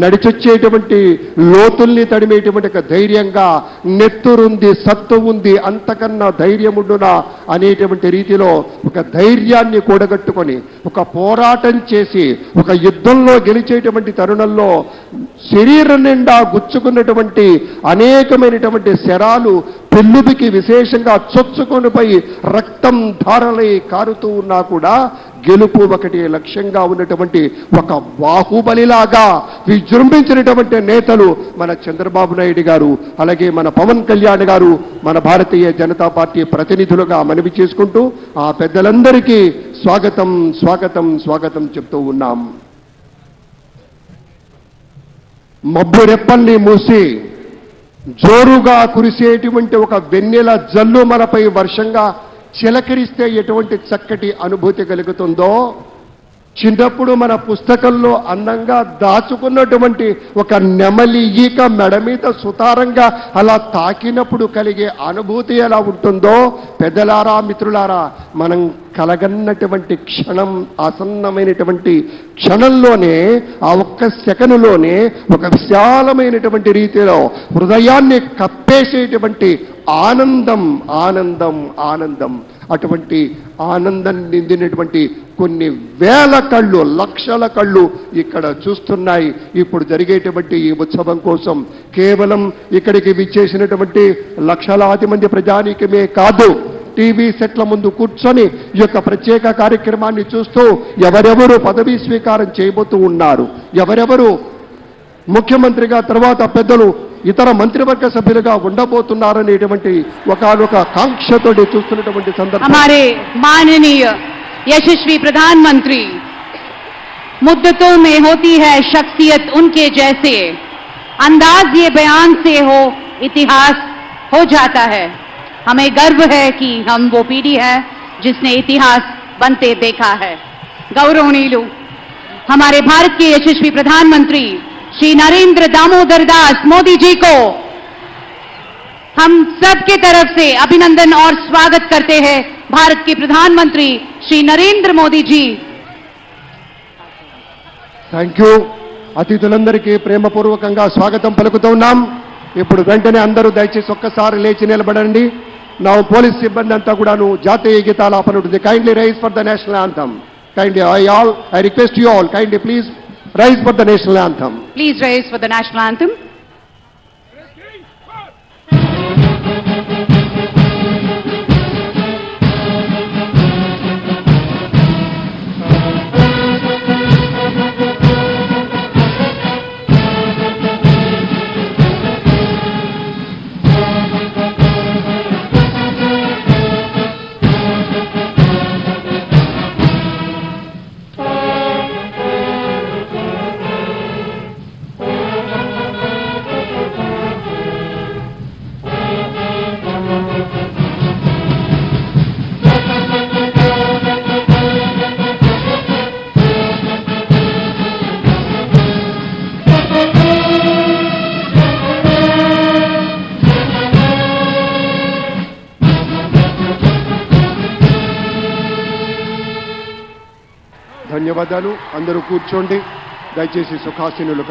నడిచొచ్చేటువంటి లోతుల్ని తడిమేటువంటి ఒక ధైర్యంగా నెత్తురుంది, సత్తు ఉంది, అంతకన్నా ధైర్యముండునా అనేటువంటి రీతిలో ఒక ధైర్యాన్ని కూడగట్టుకొని ఒక పోరాటం చేసి ఒక యుద్ధంలో గెలిచేటువంటి తరుణంలో శరీరం నిండా గుచ్చుకున్నటువంటి అనేకమైనటువంటి శరాలు పెళ్ళుబికి విశేషంగా చొచ్చుకొనిపోయి రక్తం ధారలై కారుతూ ఉన్నా కూడా గెలుపు ఒకటి లక్ష్యంగా ఉన్నటువంటి ఒక బాహుబలిలాగా విజృంభించినటువంటి నేతలు మన చంద్రబాబు నాయుడు గారు, అలాగే మన పవన్ కళ్యాణ్ గారు, మన భారతీయ జనతా పార్టీ ప్రతినిధులుగా మనవి చేసుకుంటూ ఆ పెద్దలందరికీ స్వాగతం స్వాగతం స్వాగతం చెప్తూ ఉన్నాం. మబ్బు రెప్పల్ని మూసి జోరుగా కురిసేటువంటి ఒక వెన్నెల జల్లు మనపై వర్షంగా చిలకరిస్తే ఎటువంటి చక్కటి అనుభూతి కలుగుతుందో, చిన్నప్పుడు మన పుస్తకంలో అందంగా దాచుకున్నటువంటి ఒక నెమలి ఈక మెడ మీద సుతారంగా అలా తాకినప్పుడు కలిగే అనుభూతి ఎలా ఉంటుందో, పెద్దలారా మిత్రులారా, మనం కలగన్నటువంటి క్షణం ఆసన్నమైనటువంటి క్షణంలోనే, ఆ ఒక్క సెకనులోనే ఒక విశాలమైనటువంటి రీతిలో హృదయాన్ని కప్పేసేటువంటి ఆనందం ఆనందం ఆనందం అటువంటి ఆనందం నిందినటువంటి కొన్ని వేల కళ్ళు, లక్షల కళ్ళు ఇక్కడ చూస్తున్నాయి. ఇప్పుడు జరిగేటువంటి ఈ ఉత్సవం కోసం కేవలం ఇక్కడికి విచ్చేసినటువంటి లక్షలాది మంది ప్రజానీకమే కాదు, టీవీ సెట్ల ముందు కూర్చొని ఈ యొక్క ప్రత్యేక కార్యక్రమాన్ని చూస్తూ ఎవరెవరు పదవీ స్వీకారం చేయబోతూ ఉన్నారు, ఎవరెవరు ముఖ్యమంత్రిగా తర్వాత పెద్దలు ఇతర మంత్రివర్గ సభ్యులుగా ఉండబోతున్నారనేటువంటి ఒకనొక కాంక్షతోటి చూస్తున్నటువంటి సందర్భం. हमारे माननीय यशस्वी प्रधानमंत्री, मुद्दतों में होती है शख्सियत उनके जैसे, अंदाज ये बयान से हो इतिहास हो जाता है. हमें गर्व है कि हम वो पीढ़ी है जिसने इतिहास बनते देखा है. गौरवनीय हमारे भारत के यशस्वी प्रधानमंत्री श्री नरेंद्र दामोदर दास मोदी जी को हम सबके तरफ से अभिनंदन और स्वागत करते हैं. भारत के प्रधानमंत्री श्री नरेंद्र मोदी जी. Thank you. అతిథులందరికీ ప్రేమపూర్వకంగా స్వాగతం పలుకుతున్నాం. ఇప్పుడు వెంటనే అందరూ దయచేసి ఒక్కసారి లేచి నిలబడండి. నా పోలీస్ సిబ్బంది అంతా కూడాను జాతీయ గీతాలాపన ఉంటుంది. Kindly rise for the national anthem. Kindly I request you all, kindly please rise for the national anthem. Please rise for the national anthem. ధన్యవాదాలు. అందరూ కూర్చోండి. దయచేసి సుఖాసీనులు కండి.